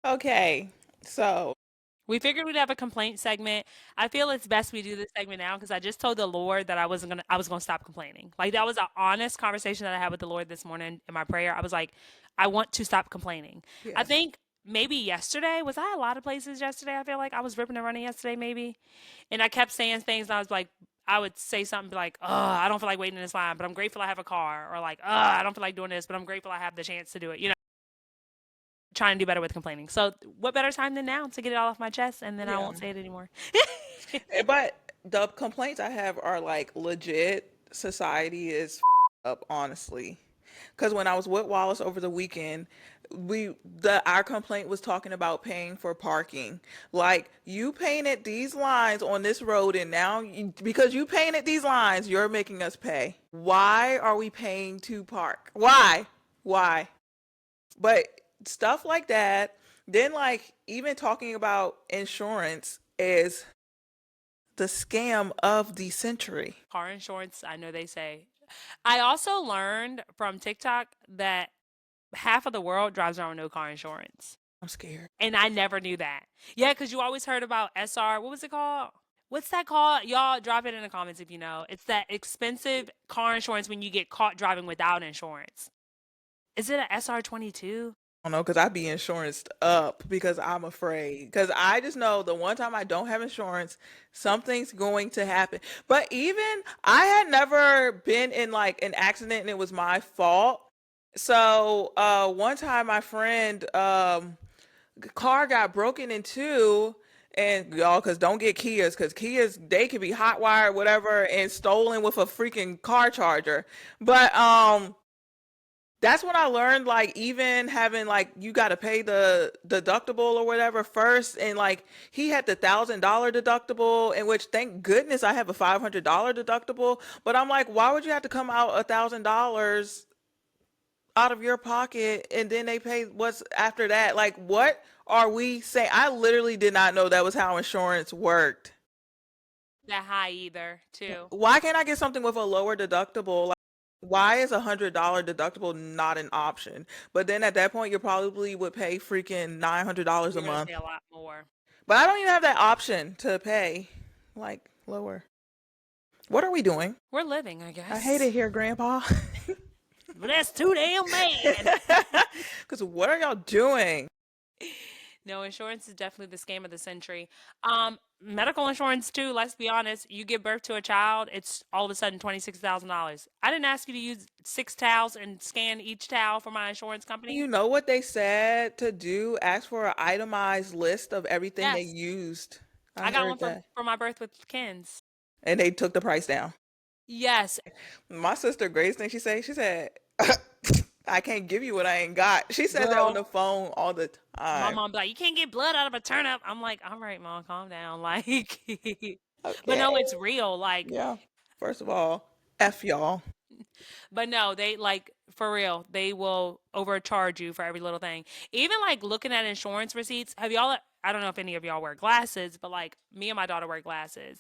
Okay. So, We figured we'd have a complaint segment. I feel it's best we do this segment now because I just told the Lord that I was gonna stop complaining. Like that was an honest conversation that I had with the Lord this morning in my prayer. I was like, I want to stop complaining. I yes. think maybe yesterday was I a lot of places yesterday. I feel like I was ripping and running yesterday, maybe, and I kept saying things. And I was like, I would say something like, I don't feel like waiting in this line, but I'm grateful I have a car," or like, I don't feel like doing this, but I'm grateful I have the chance to do it. Trying to do better with complaining. So, what better time than now to get it all off my chest, and then I Yeah. won't say it anymore. But the complaints I have are like legit. Society is up, honestly. Because when I was with Wallace over the weekend, our complaint was talking about paying for parking. Like you painted these lines on this road, and now because you painted these lines, you're making us pay. Why are we paying to park? Why? Why? But stuff like that. Then like even talking about insurance is the scam of the century. Car insurance, I know they say. I also learned from TikTok that half of the world drives around with no car insurance. I'm scared. And I never knew that. Yeah, because you always heard about SR. What was it called? What's that called? Y'all drop it in the comments if you know. It's that expensive car insurance when you get caught driving without insurance. Is it a SR22? I don't know because I be insuranced up because I'm afraid. Because I just know the one time I don't have insurance, something's going to happen. But even I had never been in like an accident and it was my fault. So one time my friend car got broken into, and y'all, cause don't get Kias, cause Kias they can be hot wired, whatever, and stolen with a freaking car charger. But that's when I learned like even having like you got to pay the deductible or whatever first, and like he had the $1,000 deductible, in which thank goodness I have a $500 deductible. But I'm like, why would you have to come out $1,000 out of your pocket and then they pay what's after that? Like, what are we saying? I literally did not know that was how insurance worked. That high either, too. Why can't I get something with a lower deductible? Like, why is $100 deductible not an option? But then at that point, you probably would pay freaking $900 a You're going to month. pay a lot more. But I don't even have that option to pay like lower. What are we doing? We're living, I I hate it guess. here, Grandpa. But that's too damn bad. Because what are y'all doing? No, insurance is definitely the scam of the century. Medical insurance too. Let's be honest. You give birth to a child, it's all of a sudden $26,000. I didn't ask you to use 6 towels and scan each towel for my insurance company. You know what they said to do? Ask for an itemized list of everything they Yes, used. I I got one heard that. for my birth with Ken's. And they took the price down. Yes, My sister Grace thing she said, I can't give you what I ain't got. She says that on girl. the phone all the My time. mom be like, you can't get blood out of a turnip. I'm like, all right, mom, calm down. Like, but Okay. no, it's real. Like, Yeah. First of all, F y'all. but no, they like For real, they will overcharge you for every little thing. Even like looking at insurance receipts. Have y'all? I don't know if any of y'all wear glasses, but like me and my daughter wear glasses.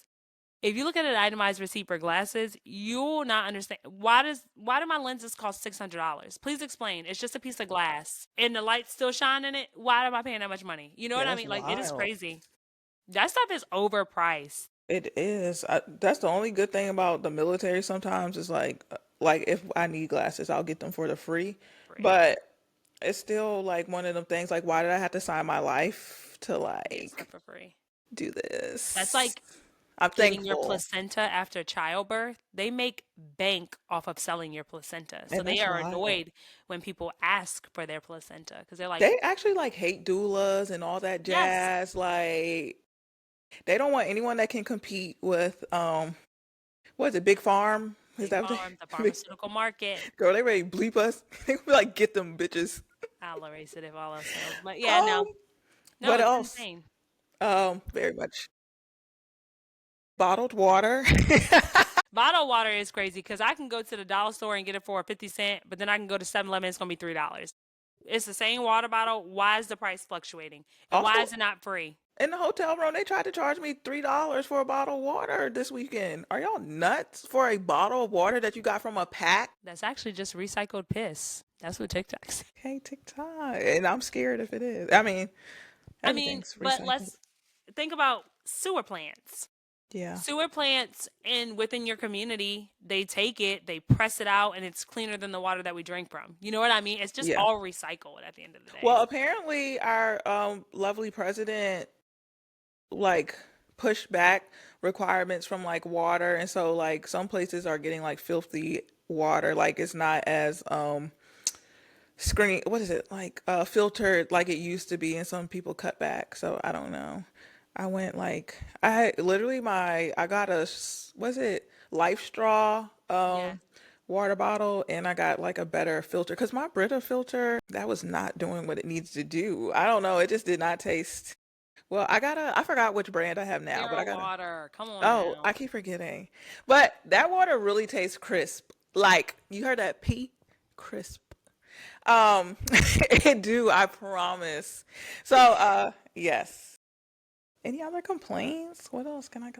If you look at an itemized receipt for glasses, you will not understand why do my lenses cost $600? Please explain. It's just a piece of glass and the light's still shining it. Why am I paying that much money? You know Yeah, what I that's mean? Like it is wild. crazy. That stuff is overpriced. It is. That's the only good thing about the military sometimes is like if I need glasses, I'll get them for the free. Free. But it's still like one of them things like why did I have to sign my life to Get stuff like for free. do That's this? like I'm getting your thankful. placenta after childbirth. They make bank off of selling your placenta. So And they that's are wild. annoyed when people ask for their placenta because they're like, They actually like hate doulas and all that yes, jazz. Like they don't want anyone that can compete with what is it, Big Farm? Is big that what farm, the they pharmaceutical market. girl, they ready to bleep us. They be like, get them bitches. I'll erase it if all else fails. But yeah, Um, no, no, what it's else? insane. Very much bottled water. Bottled water is crazy because I can go to the dollar store and get it for 50 cents, but then I can go to 7-Eleven, it's going to be $3. It's the same water bottle. Why is the price fluctuating? And why Also, is it not free? in the hotel room, they tried to charge me $3 for a bottle of water this weekend. Are y'all nuts for a bottle of water that you got from a pack? That's actually just recycled piss. That's what TikTok's. Hey, TikTok. And I'm scared if it is. I mean, I mean, everything's but recycled. let's think about sewer plants. Yeah. Sewer plants in within your community, they take it, they press it out, and it's cleaner than the water that we drink from. You know what I mean? It's just Yeah. all recycled at the end of the day. Well, apparently our lovely president like pushed back requirements from like water and so like some places are getting like filthy water like it's not as screen what is it like filtered like it used to be and some people cut back so I don't know. I went like I literally my I got a was it life straw Yes. water bottle and I got like a better filter because my Brita filter that was not doing what it needs to do. I don't know, it just did not taste well. I forgot which brand I have now, but I Zero got a water. Come on oh, now. I keep forgetting. But that water really tastes crisp. Like you heard that P? Crisp. It do, I promise. So yes. Any other complaints? What else can I go?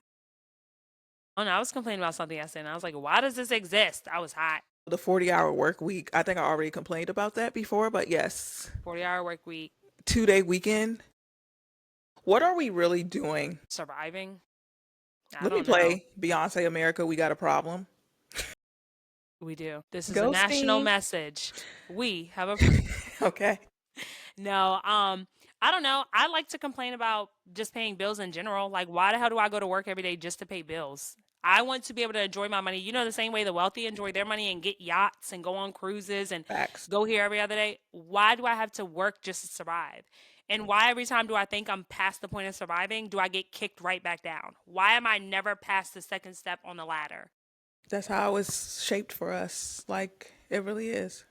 Oh no, I was complaining about something yesterday, and I was like, "Why does this exist?" I was hot. The 40-hour work week. I think I already complained about that before, but yes. 40-hour work week, 2-day weekend. What are we really doing? surviving. I Let me don't know. play Beyonce America, We Got a Problem. We do. This is a national Ghosting. message. We have a Okay. no. I don't know. I like to complain about just paying bills in general. Like, why the hell do I go to work every day just to pay bills? I want to be able to enjoy my money. You know, the same way the wealthy enjoy their money and get yachts and go on cruises and Facts. go here every other day. Why do I have to work just to survive? And why every time do I think I'm past the point of surviving, do I get kicked right back down? Why am I never past the second step on the ladder? That's how it's shaped for us. Like it really is.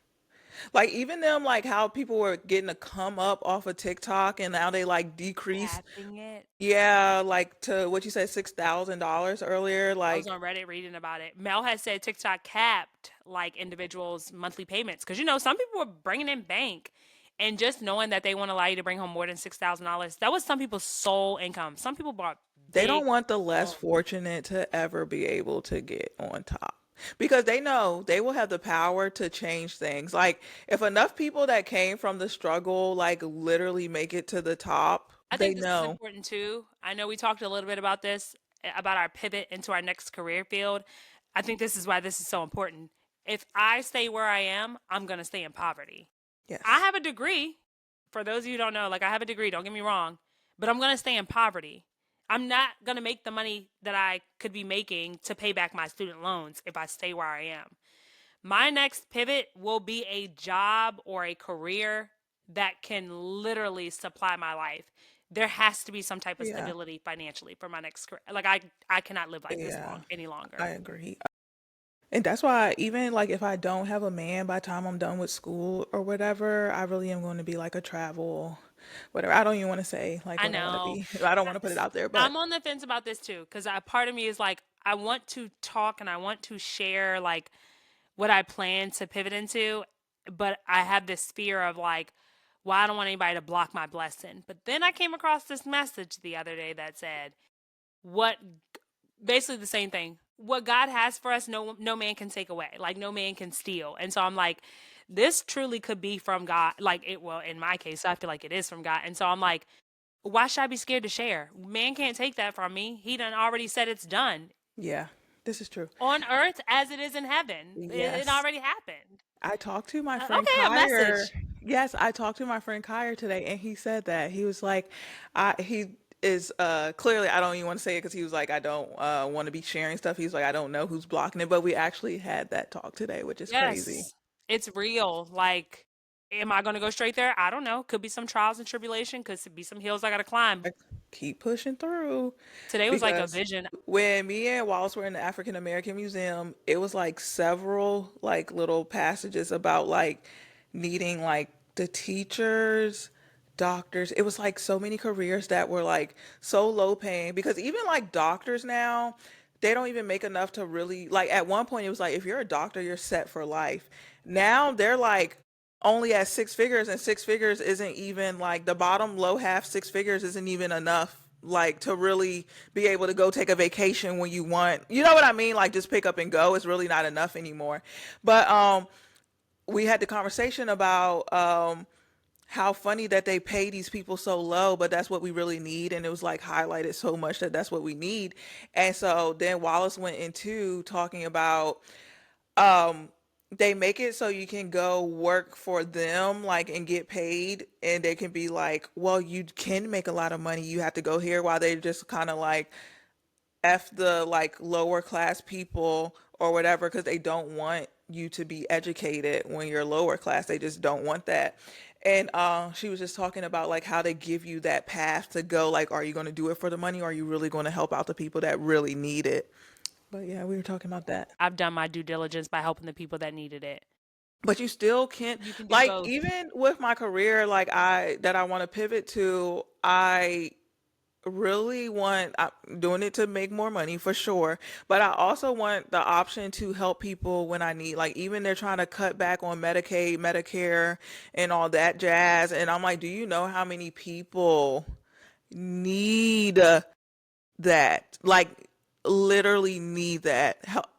Like even them like how people were getting to come up off of TikTok and now they like decreased. Capping it. Yeah, like to what you said $6,000 earlier. I was Like on Reddit reading about it. Mel has said TikTok capped like individuals' monthly payments because you know some people were bringing in bank, and just knowing that they won't allow you to bring home more than $6,000, that was some people's sole income. Some people bought they big don't want the less homes. fortunate to ever be able to get on top. Because they know they will have the power to change things. Like if enough people that came from the struggle like literally make it to the top, I they think this is know. important too. I know we talked a little bit about this about our pivot into our next career field. I think this is why this is so important. If I stay where I am, I'm going to stay in poverty. I Yes. have a degree. For those of you who don't know, like I have a degree, don't get me wrong, but I'm going to stay in poverty. I'm not going to make the money that I could be making to pay back my student loans if I stay where I am. My next pivot will be a job or a career that can literally supply my life. There has to be some type of Yeah. stability financially for my next career. Like I cannot live like this Yeah. long any I longer. agree. And that's why even like if I don't have a man by the time I'm done with school or whatever, I really am going to be like a travel, whatever. I don't even want to say like I what I want to know. be. I don't want to put it out there, but I'm on the fence about this too because a part of me is like I want to talk and I want to share like what I plan to pivot into, but I have this fear of like, well, I don't want anybody to block my blessing. But then I came across this message the other day that said, what basically the same thing. What God has for us, no man can take away. Like no man can steal. And so I'm like, this truly could be from God. Like it well, in my case, I feel like it is from God. And so I'm like, why should I be scared to share? Man can't take that from me. He done already said it's done. Yeah, this is true. On earth as it is in heaven. It Yes. already happened. I talked to my friend Okay, a Kyer. message. Yes, I talked to my friend Kyer today, and he said that he was like, he is clearly I don't even want to say it because he was like I don't want to be sharing stuff. He's like I don't know who's blocking it, but we actually had that talk today, which is crazy. Yes. It's real. Like, am I gonna go straight there? I don't know. Could be some trials and tribulation, could be some hills I gotta climb. Like, keep pushing through Today was like a because vision. when me and Wallace were in the African American Museum, it was like several like little passages about like needing like the teachers, doctors. It was like so many careers that were like so low paying because even like doctors now, they don't even make enough to really like at one point it was like if you're a doctor, you're set for life. Now they're like only at six figures and six figures isn't even like the bottom low half six figures isn't even enough like to really be able to go take a vacation when you want. You know what I mean? Like just pick up and go. It's really not enough anymore. But we had the conversation about how funny that they pay these people so low, but that's what we really need. And it was like highlighted so much that that's what we need. And so then Wallace went into talking about um they make it so you can go work for them like and get paid and they can be like well you can make a lot of money you have to go here while they just kind of like f the like lower class people or whatever because they don't want you to be educated when you're lower class they just don't want that and she was just talking about like how they give you that path to go like are you going to do it for the money or are you really going to help out the people that really need it but yeah we were talking about that. I've done my due diligence by helping the people that needed it. But you still can't You can do like both. even with my career like I want to pivot to I really want I'm doing it to make more money for sure but I also want the option to help people when I need like even they're trying to cut back on Medicaid, Medicare and all that jazz and I'm like do you know how many people need that like literally need that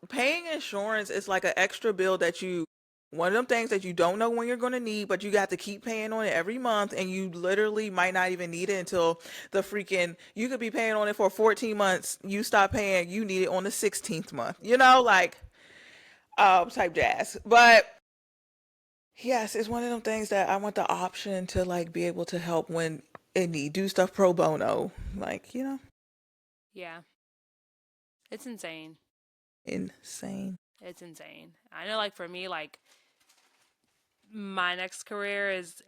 paying insurance is like an extra bill that you one of them things that you don't know when you're going to need but you got to keep paying on it every month and you literally might not even need it until the freaking you could be paying on it for 14 months you stop paying you need it on the 16th month you know like type jazz but yes it's one of them things that I want the option to like be able to help when in need do stuff pro bono like you know Yeah. It's insane. insane. It's insane. I know like for me, like my next career is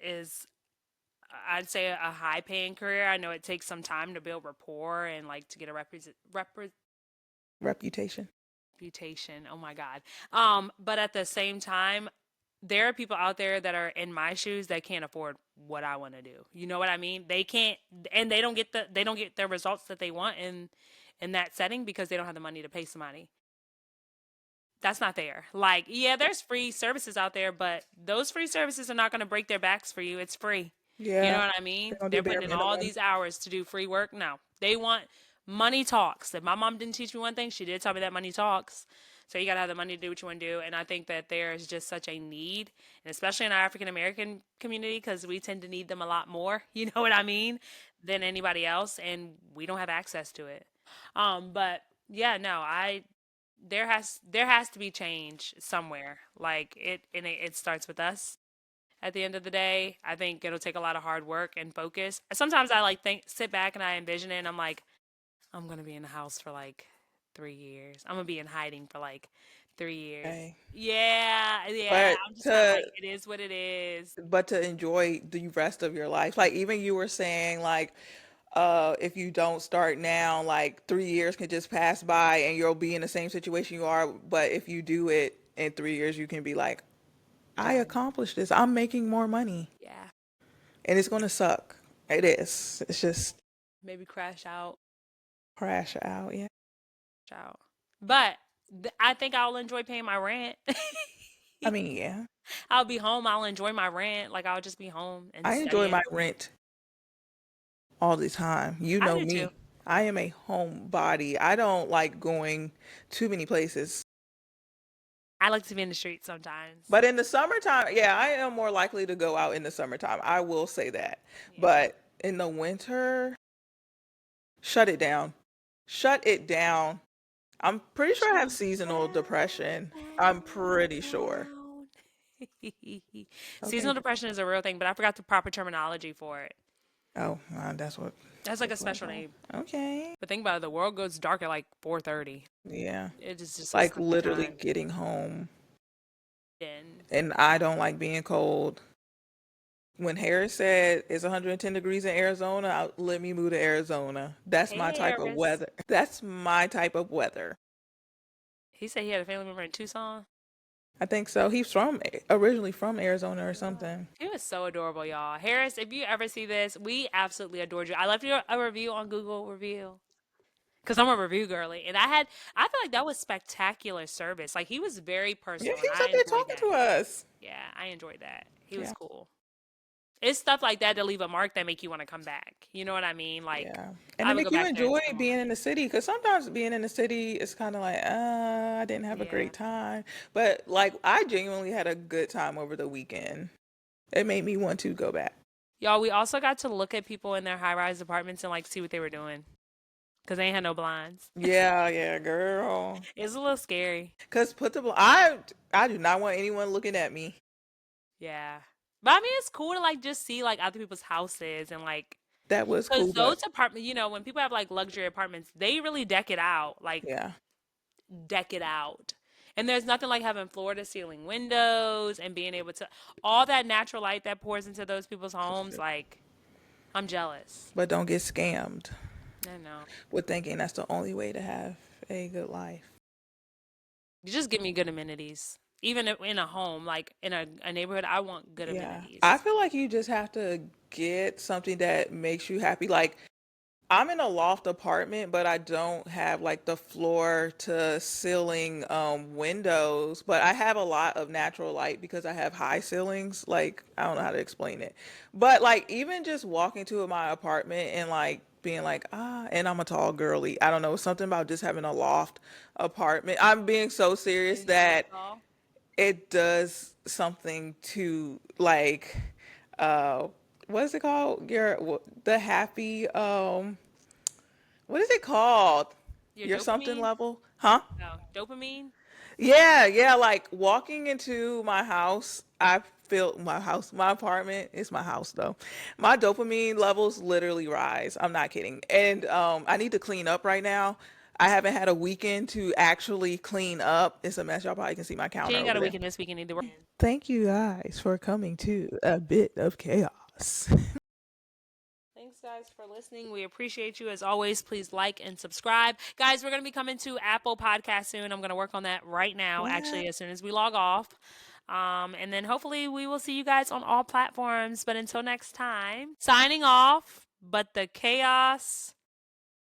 I'd say a high paying career. I know it takes some time to build rapport and like to get a Reputation. reputation. Oh my God. But at the same time, there are people out there that are in my shoes that can't afford what I want to do. You know what I mean? They can't, and they don't get the results that they want in that setting because they don't have the money to pay somebody. That's not fair. Like, yeah, there's free services out there, but those free services are not going to break their backs for you. It's free. You know Yeah, what I they mean? don't do They're bare putting in all minimum. these hours to do free work. No, they want money talks. If my mom didn't teach me one thing, she did tell me that money talks. So you got to have the money to do what you want to do. And I think that there is just such a need, and especially in our African American community, because we tend to need them a lot more, you know what I mean, than anybody else. And we don't have access to it. But yeah, no, there has to be change somewhere. Like it starts with us. At the end of the day, I think it'll take a lot of hard work and focus. Sometimes I like think sit back and I envision it and I'm like, I'm gonna be in the house for like 3 years. I'm gonna be in hiding for like 3 years. Okay. Yeah, yeah. But I'm just kind of like, to it is what it is. enjoy the rest of your life. Like even you were saying like if you don't start now, like 3 years can just pass by and you'll be in the same situation you are. But if you do it in 3 years, you can be like, I Done. accomplished this. I'm making more money. Yeah. And it's gonna suck. It is. It's just Maybe crash out. crash out. Yeah. Out. But I think I'll enjoy paying my rent. I mean, yeah, I'll be home. I'll enjoy my rent. Like I'll just be home and I enjoy studying. my rent all the time. You I know do too. me. I am a homebody. I don't like going too many places. I like to be in the streets sometimes. But in the summertime, yeah, I am more likely to go out in the summertime. I will say that. Yeah. But in the winter, shut it down. Shut it down. I'm pretty sure I have Shut seasonal depression. I'm down, pretty sure. down. Okay. Seasonal depression is a real thing, but I forgot the proper terminology for it. Oh, that's what That's like a that's what I special call. name. Okay. But think about it, the world goes dark at like 4:30. Yeah. It is just a Like sleepy literally time. getting home. And And I don't like being cold. When Harris said it's 110 degrees in Arizona, let me move to Arizona. That's my hey, type of Harris. weather. That's my type of weather. He said he had a family member in Tucson. I think so. He's from originally from Arizona or Yeah. something. He was so adorable, y'all. Harris, if you ever see this, we absolutely adored you. I left you a review on Google review because I'm a review girly, and I feel like that was spectacular service. Like he was very Yeah, personal, he and was I up there enjoyed talking that. to us. Yeah, I enjoyed that. He was Yeah. cool. It's stuff like that that leave a mark that make you want to come back. You know what I mean? Like Yeah. And I to would make go you back there and enjoy spend more being in money. the city, because sometimes being in the city is kind of like, I didn't have a Yeah. great time. But like, I genuinely had a good time over the weekend. It made me want to go back. Y'all, we also got to look at people in their high-rise apartments and like see what they were doing because they ain't had no blinds. Yeah, yeah, girl. It's a little scary. Cause I do not want anyone looking at me. Yeah. But I mean, it's cool to like just see like other people's houses and like, That was cause cool, those but apartments, when people have like luxury apartments, they really deck it out, like yeah, deck it out. And there's nothing like having floor to ceiling windows and being able to all that natural light that pours into those people's homes. Like, I'm jealous. but don't get scammed I know. with thinking that's the only way to have a good life. You just give me good amenities. Even in a home, like in a neighborhood, I want good Yeah, I amenities. feel like you just have to get something that makes you happy. Like I'm in a loft apartment, but I don't have like the floor to ceiling windows, but I have a lot of natural light because I have high ceilings. Like I don't know how to explain it. But like even just walking to my apartment and like being like, and I'm a tall girly. I don't know, something about just having a loft apartment. I'm being so serious And you are that tall. it does something to like uh what is it called? The happy what is it called? Your Your something dopamine? level? Huh? No, dopamine? Yeah, yeah, like walking into my house, I feel my apartment is my house though. My dopamine levels literally rise. I'm not kidding. And I need to clean up right now. I haven't had a weekend to actually clean up. It's a mess. Y'all probably can see my She counter ain't got over a there. weekend this weekend either. Thank you guys for coming to a bit of chaos. Thanks, guys, for listening. We appreciate you as always. Please like and subscribe. Guys, we're going to be coming to Apple Podcast soon. I'm going to work on that right now, What? actually, as soon as we log off. And then hopefully we will see you guys on all platforms. But until next time, signing off. But the chaos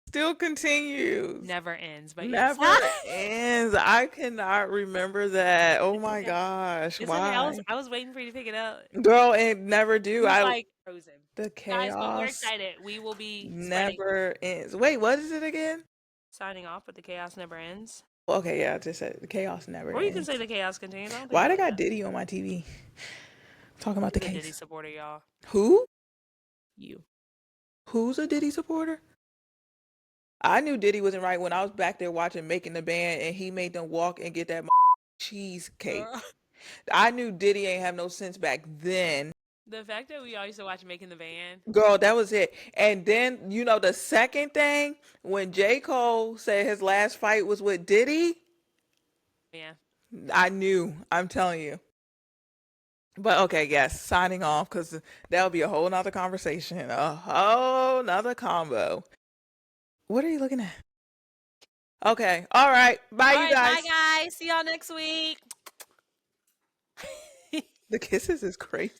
Still continues. never ends. But yes, Never ends. I cannot remember that. Oh it's my okay. gosh. It's okay. I was Why? I was waiting for you to pick it up. Girl, it never He do. was I like frozen. The Guys, but we're chaos excited. We will be spreading. never ends. Wait, what is it again? Signing off, but the chaos never ends. Okay, yeah, I just said the chaos never Or you can say ends. the chaos continues. I don't think Why it they really got does. Diddy on my TV? Talking about the He's a Diddy case. supporter, y'all. Who? You. Who's a Diddy supporter? I knew Diddy wasn't right when I was back there watching Making the Band and he made them walk and get that cheesecake. Girl. I knew Diddy ain't have no sense back then. The fact that we all used to watch Making the Band. Girl, that was it. And then, the second thing, when J. Cole said his last fight was with Diddy, Yeah. I knew. I'm telling you. But okay, yes, signing off because that'll be a whole nother conversation, a whole nother combo. What are you looking at? Okay, all right. Bye, All you right. Bye, guys. guys. See y'all next week. The kisses is crazy.